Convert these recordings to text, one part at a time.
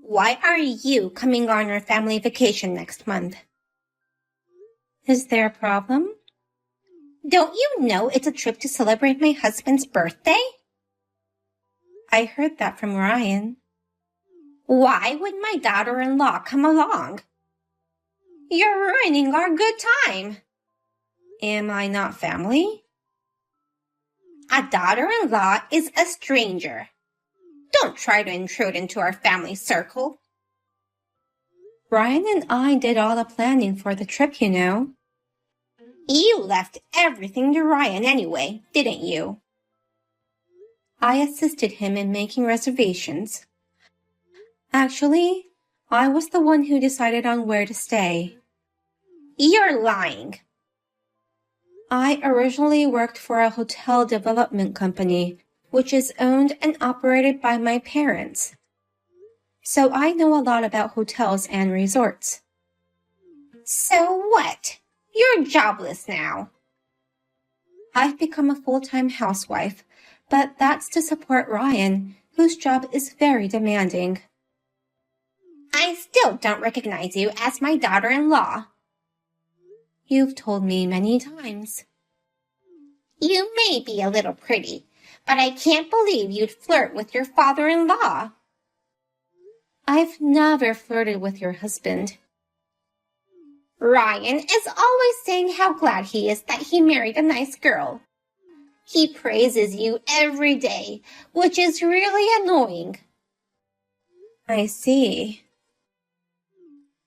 Why are you coming on our family vacation next month? Is there a problem? Don't you know it's a trip to celebrate my husband's birthday? I heard that from Ryan. Why would my daughter-in-law come along? You're ruining our good time. Am I not family? A daughter-in-law is a stranger. Don't try to intrude into our family circle. Ryan and I did all the planning for the trip, you know. You left everything to Ryan anyway, didn't you? I assisted him in making reservations. Actually, I was the one who decided on where to stay. You're lying. I originally worked for a hotel development company, which is owned and operated by my parents. So I know a lot about hotels and resorts. So what? You're jobless now. I've become a full-time housewife, but that's to support Ryan, whose job is very demanding. I still don't recognize you as my daughter-in-law. You've told me many times. You may be a little pretty, but I can't believe you'd flirt with your father-in-law. I've never flirted with your husband. Ryan is always saying how glad he is that he married a nice girl. He praises you every day, which is really annoying. I see.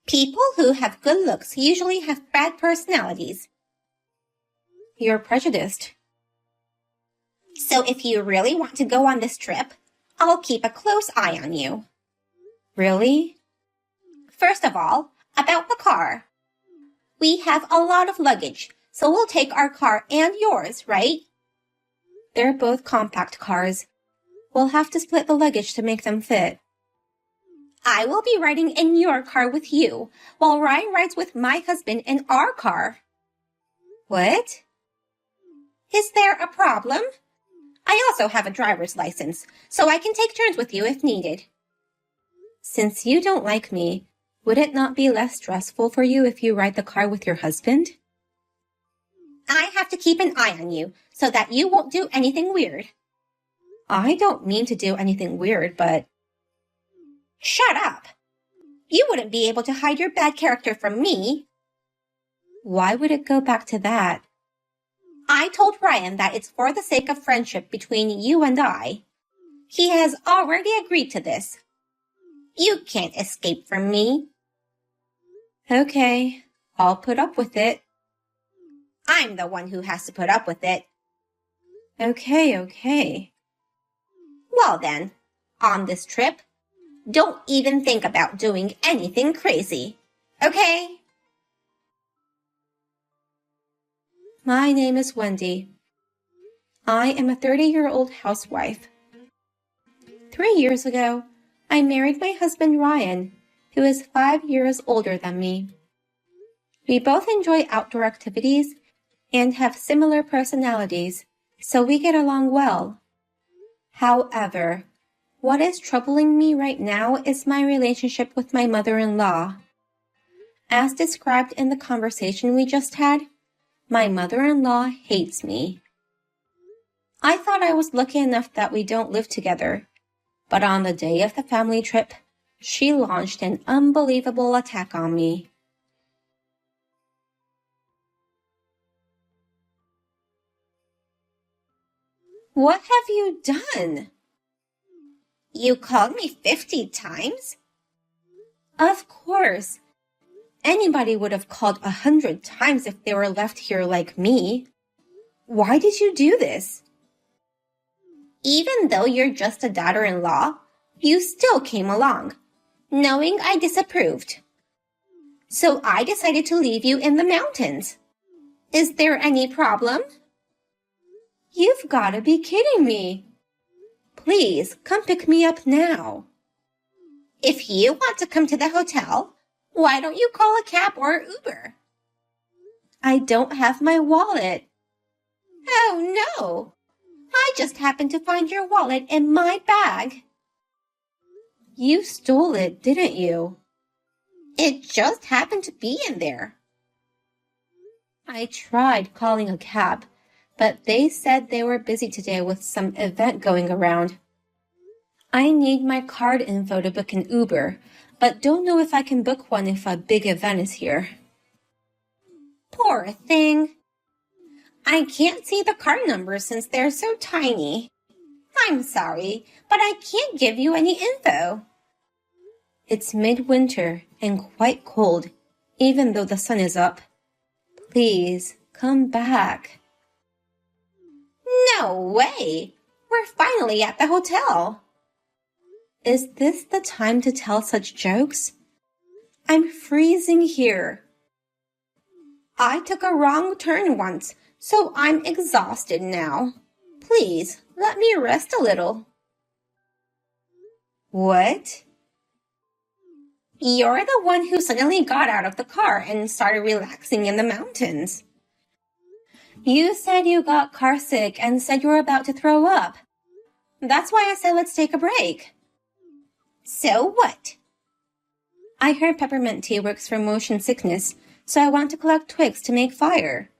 People who have good looks usually have bad personalities. You're prejudiced. So if you really want to go on this trip, I'll keep a close eye on you. Really? First of all, about the car. We have a lot of luggage, so we'll take our car and yours, right? They're both compact cars. We'll have to split the luggage to make them fit. I will be riding in your car with you, while Ryan rides with my husband in our car. What? Is there a problem? I also have a driver's license, so I can take turns with you if needed. Since you don't like me, would it not be less stressful for you if you ride the car with your husband? I have to keep an eye on you so that you won't do anything weird. I don't mean to do anything weird, but... Shut up! You wouldn't be able to hide your bad character from me. Why would it go back to that? I told Ryan that it's for the sake of friendship between you and I. He has already agreed to this. You can't escape from me. Okay, I'll put up with it. I'm the one who has to put up with it. Okay. Well then, on this trip, don't even think about doing anything crazy, okay? My name is Wendy. I am a 30-year-old housewife. 3 years ago, I married my husband Ryan, who is 5 years older than me. We both enjoy outdoor activities and have similar personalities, so we get along well. However, what is troubling me right now is my relationship with my mother-in-law. As described in the conversation we just had, my mother-in-law hates me. I thought I was lucky enough that we don't live together, but on the day of the family trip, she launched an unbelievable attack on me. What have you done? You called me 50 times? Of course. Anybody would have called 100 times if they were left here like me. Why did you do this? Even though you're just a daughter-in-law, you still came along, knowing I disapproved. So I decided to leave you in the mountains. Is there any problem? You've got to be kidding me. Please, come pick me up now. If you want to come to the hotel, why don't you call a cab or Uber? I don't have my wallet. Oh no! I just happened to find your wallet in my bag. You stole it, didn't you? It just happened to be in there. I tried calling a cab, but they said they were busy today with some event going around. I need my card info to book an Uber, but don't know if I can book one if a big event is here. Poor thing. I can't see the card numbers since they're so tiny. I'm sorry, but I can't give you any info. It's midwinter and quite cold, even though the sun is up. Please, come back. No way! We're finally at the hotel. Is this the time to tell such jokes? I'm freezing here. I took a wrong turn once, so I'm exhausted now. Please, let me rest a little. What? You're the one who suddenly got out of the car and started relaxing in the mountains. You said you got carsick and said you were about to throw up. That's why I said let's take a break. So what? I heard peppermint tea works for motion sickness, so I want to collect twigs to make fire.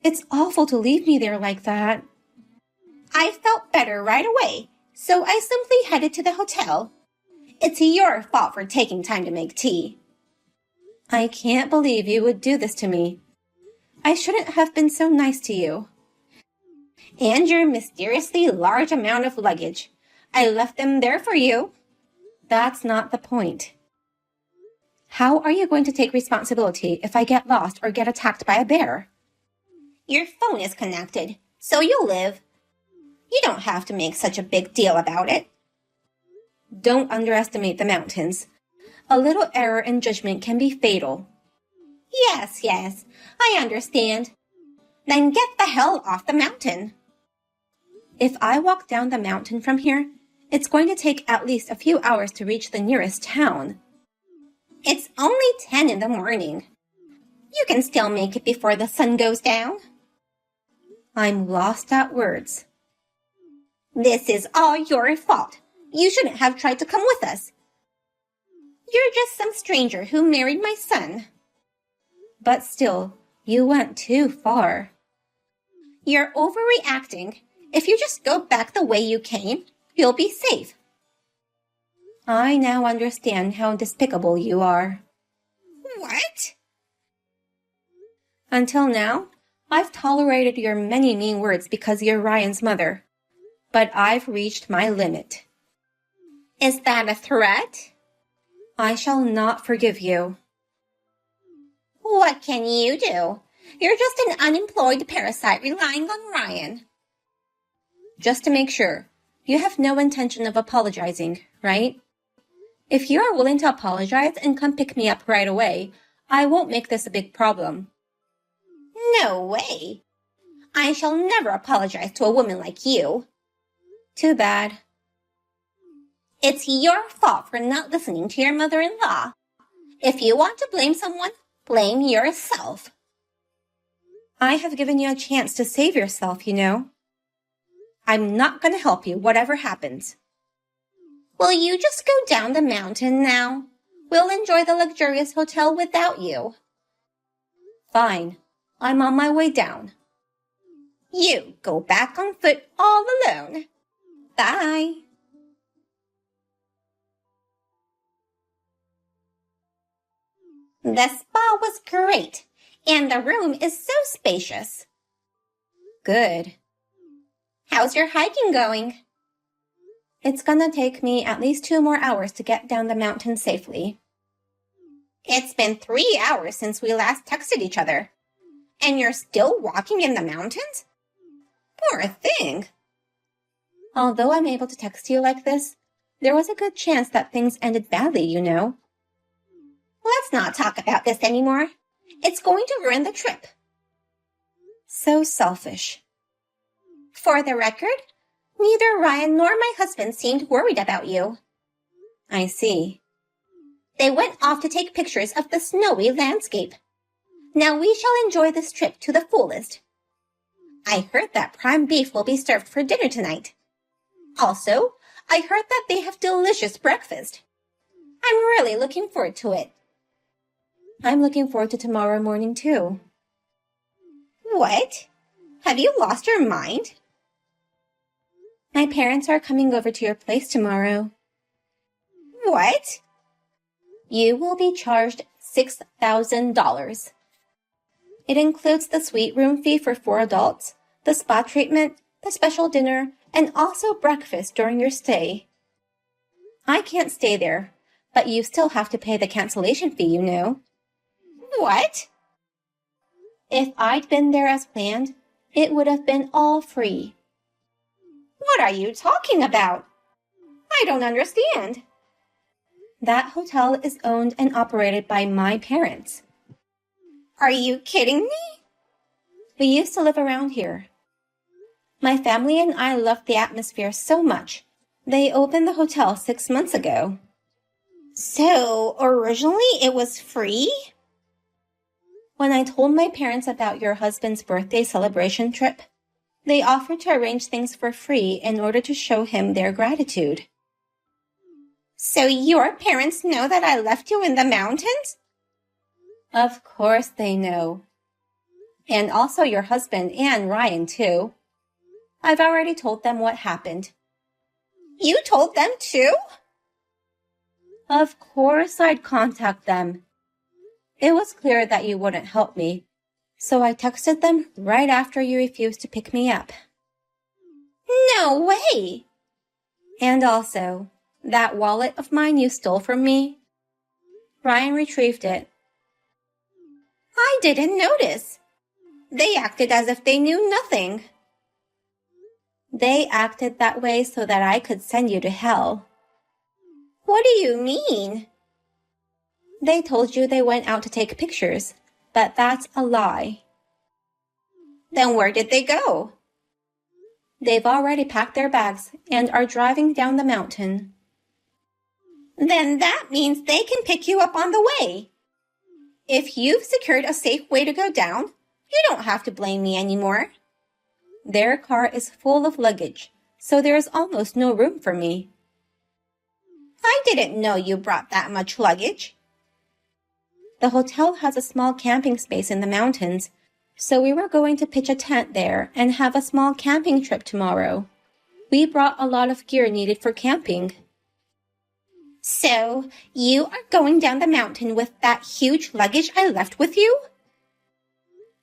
It's awful to leave me there like that. I felt better right away, so I simply headed to the hotel. It's your fault for taking time to make tea. I can't believe you would do this to me. I shouldn't have been so nice to you. And your mysteriously large amount of luggage. I left them there for you. That's not the point. How are you going to take responsibility if I get lost or get attacked by a bear? Your phone is connected, so you'll live. You don't have to make such a big deal about it. Don't underestimate the mountains. A little error in judgment can be fatal. Yes, I understand. Then get the hell off the mountain. If I walk down the mountain from here, it's going to take at least a few hours to reach the nearest town. It's only 10 in the morning. You can still make it before the sun goes down. I'm lost at words. This is all your fault. You shouldn't have tried to come with us. You're just some stranger who married my son. But still, you went too far. You're overreacting. If you just go back the way you came, you'll be safe. I now understand how despicable you are. What? Until now, I've tolerated your many mean words because you're Ryan's mother. But I've reached my limit. Is that a threat? I shall not forgive you. What can you do? You're just an unemployed parasite relying on Ryan. Just to make sure, you have no intention of apologizing, right? If you are willing to apologize and come pick me up right away, I won't make this a big problem. No way. I shall never apologize to a woman like you. Too bad. It's your fault for not listening to your mother-in-law. If you want to blame someone, blame yourself. I have given you a chance to save yourself, you know. I'm not going to help you, whatever happens. Will you just go down the mountain now? We'll enjoy the luxurious hotel without you. Fine. I'm on my way down. You go back on foot all alone. Bye. The spa was great, and the room is so spacious. Good. How's your hiking going? It's gonna take me at least 2 more hours to get down the mountain safely. It's been 3 hours since we last texted each other. And you're still walking in the mountains? Poor thing. Although I'm able to text you like this, there was a good chance that things ended badly, you know. Let's not talk about this anymore. It's going to ruin the trip. So selfish. For the record, neither Ryan nor my husband seemed worried about you. I see. They went off to take pictures of the snowy landscape. Now we shall enjoy this trip to the fullest. I heard that prime beef will be served for dinner tonight. Also, I heard that they have delicious breakfast. I'm really looking forward to it. I'm looking forward to tomorrow morning too. What? Have you lost your mind? My parents are coming over to your place tomorrow. What? You will be charged $6,000. It includes the suite room fee for 4 adults, the spa treatment, the special dinner, and also breakfast during your stay. I can't stay there, but you still have to pay the cancellation fee, you know. What? If I'd been there as planned, it would have been all free. What are you talking about? I don't understand. That hotel is owned and operated by my parents. Are you kidding me? We used to live around here. My family and I loved the atmosphere so much. They opened the hotel 6 months ago. So, originally it was free? When I told my parents about your husband's birthday celebration trip, they offered to arrange things for free in order to show him their gratitude. So your parents know that I left you in the mountains? Of course they know. And also your husband and Ryan too. I've already told them what happened. You told them too? Of course I'd contact them. It was clear that you wouldn't help me, so I texted them right after you refused to pick me up. No way! And also, that wallet of mine you stole from me? Ryan retrieved it. I didn't notice. They acted as if they knew nothing. They acted that way so that I could send you to hell. What do you mean? They told you they went out to take pictures, but that's a lie. Then where did they go? They've already packed their bags and are driving down the mountain. Then that means they can pick you up on the way. If you've secured a safe way to go down, you don't have to blame me anymore. Their car is full of luggage, so there is almost no room for me. I didn't know you brought that much luggage. The hotel has a small camping space in the mountains, so we were going to pitch a tent there and have a small camping trip tomorrow. We brought a lot of gear needed for camping. So, you are going down the mountain with that huge luggage I left with you?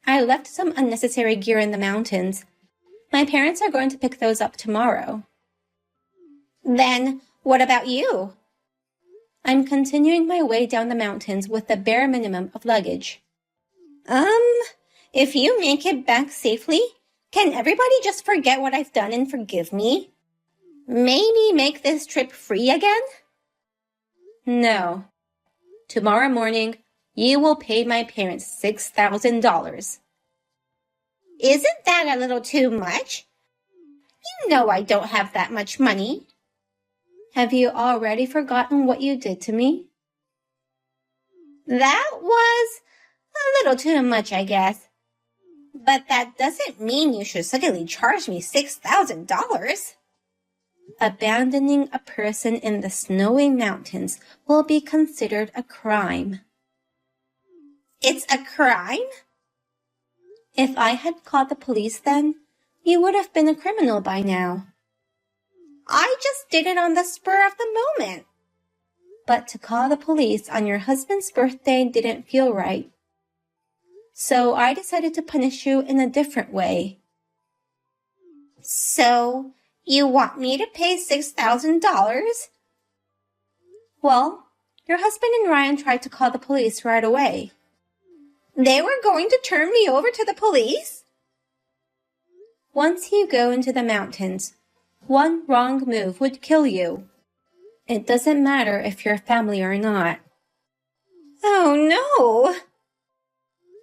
I left some unnecessary gear in the mountains. My parents are going to pick those up tomorrow. Then, what about you? I'm continuing my way down the mountains with the bare minimum of luggage. If you make it back safely, can everybody just forget what I've done and forgive me? Maybe make this trip free again? No. Tomorrow morning, you will pay my parents $6,000. Isn't that a little too much? You know I don't have that much money. Have you already forgotten what you did to me? That was a little too much, I guess. But that doesn't mean you should suddenly charge me $6,000. Abandoning a person in the snowy mountains will be considered a crime. It's a crime? If I had called the police then, you would have been a criminal by now. I just did it on the spur of the moment. But to call the police on your husband's birthday didn't feel right. So I decided to punish you in a different way. So, you want me to pay $6,000? Well, your husband and Ryan tried to call the police right away. They were going to turn me over to the police? Once you go into the mountains, one wrong move would kill you. It doesn't matter if you're family or not. Oh no!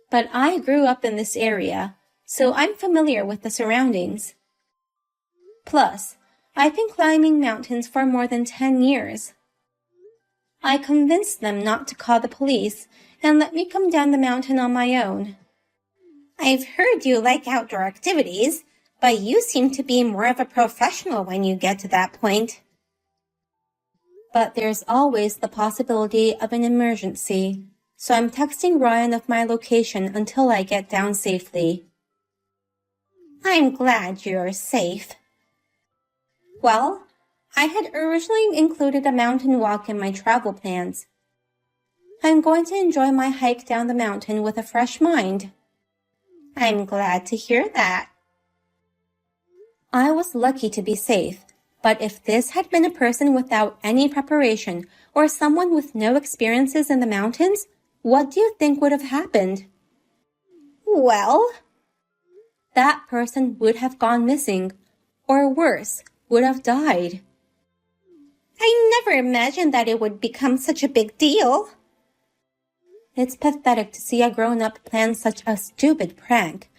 But I grew up in this area, so I'm familiar with the surroundings. Plus, I've been climbing mountains for more than 10 years. I convinced them not to call the police and let me come down the mountain on my own. I've heard you like outdoor activities, but you seem to be more of a professional when you get to that point. But there's always the possibility of an emergency, so I'm texting Ryan of my location until I get down safely. I'm glad you're safe. Well, I had originally included a mountain walk in my travel plans. I'm going to enjoy my hike down the mountain with a fresh mind. I'm glad to hear that. I was lucky to be safe, but if this had been a person without any preparation or someone with no experiences in the mountains, what do you think would have happened? Well, that person would have gone missing, or worse, would have died. I never imagined that it would become such a big deal. It's pathetic to see a grown-up plan such a stupid prank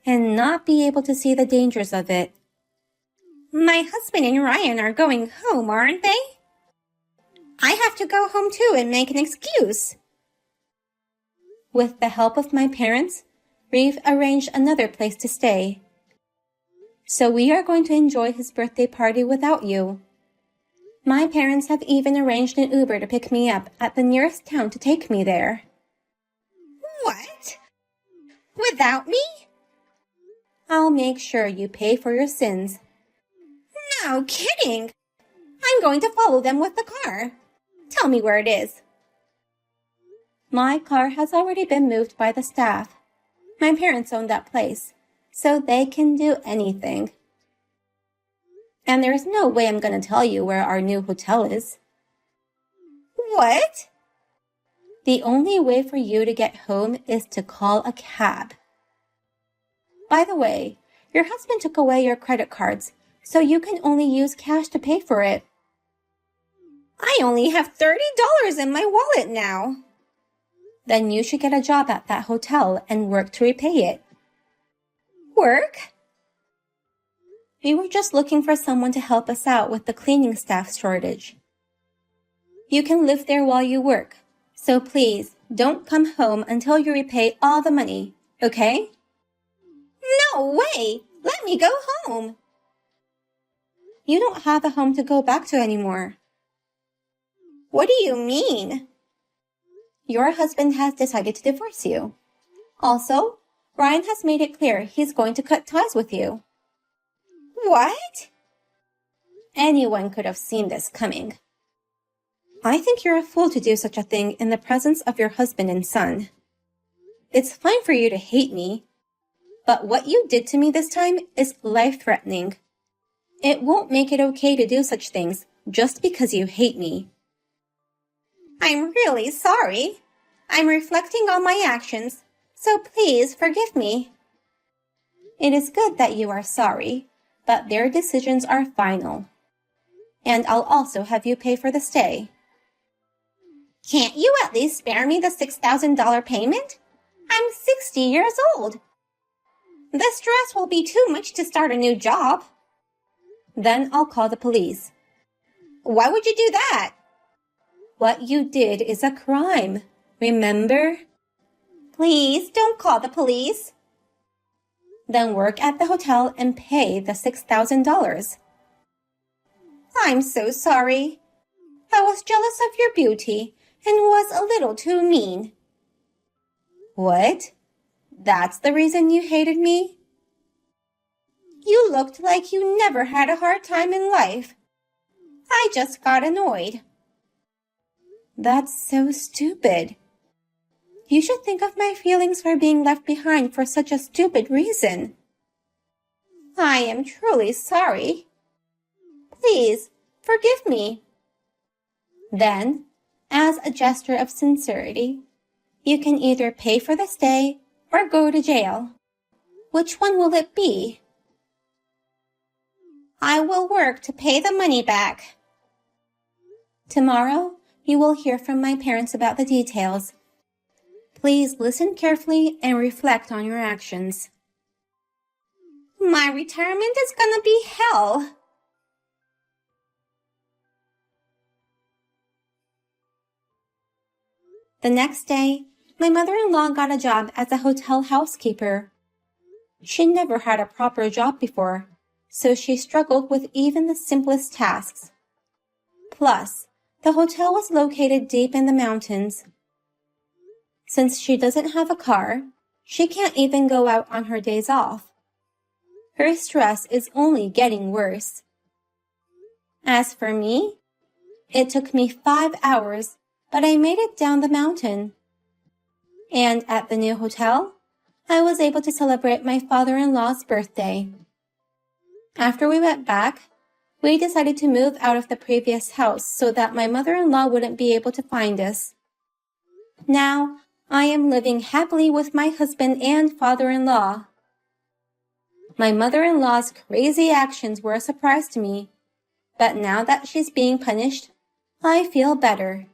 and not be able to see the dangers of it. My husband and Ryan are going home, aren't they? I have to go home too and make an excuse. With the help of my parents, we've arranged another place to stay. So we are going to enjoy his birthday party without you. My parents have even arranged an Uber to pick me up at the nearest town to take me there. What? Without me? I'll make sure you pay for your sins. No kidding! I'm going to follow them with the car. Tell me where it is. My car has already been moved by the staff. My parents own that place, so they can do anything. And there's no way I'm going to tell you where our new hotel is. What? The only way for you to get home is to call a cab. By the way, your husband took away your credit cards, so you can only use cash to pay for it. I only have $30 in my wallet now. Then you should get a job at that hotel and work to repay it. Work? We were just looking for someone to help us out with the cleaning staff shortage. You can live there while you work, so please don't come home until you repay all the money, okay? No way! Let me go home! You don't have a home to go back to anymore. What do you mean? Your husband has decided to divorce you. Also, Ryan has made it clear he's going to cut ties with you. What? Anyone could have seen this coming. I think you're a fool to do such a thing in the presence of your husband and son. It's fine for you to hate me, but what you did to me this time is life-threatening. It won't make it okay to do such things just because you hate me. I'm really sorry. I'm reflecting on my actions, so please forgive me. It is good that you are sorry, but their decisions are final. And I'll also have you pay for the stay. Can't you at least spare me the $6,000 payment? I'm 60 years old. The stress will be too much to start a new job. Then I'll call the police. Why would you do that? What you did is a crime, remember? Please don't call the police. Then work at the hotel and pay the $6,000. I'm so sorry. I was jealous of your beauty and was a little too mean. What? That's the reason you hated me? You looked like you never had a hard time in life. I just got annoyed. That's so stupid. You should think of my feelings for being left behind for such a stupid reason. I am truly sorry. Please, forgive me. Then, as a gesture of sincerity, you can either pay for the stay or go to jail. Which one will it be? I will work to pay the money back. Tomorrow, you will hear from my parents about the details. Please listen carefully and reflect on your actions. My retirement is gonna be hell. The next day, my mother-in-law got a job as a hotel housekeeper. She never had a proper job before, so she struggled with even the simplest tasks. Plus, The hotel was located deep in the mountains. Since she doesn't have a car, she can't even go out on her days off. Her stress is only getting worse. As for me, it took me 5 hours, but I made it down the mountain. And at the new hotel, I was able to celebrate my father-in-law's birthday. After we went back, we decided to move out of the previous house so that my mother-in-law wouldn't be able to find us. Now, I am living happily with my husband and father-in-law. My mother-in-law's crazy actions were a surprise to me, but now that she's being punished, I feel better.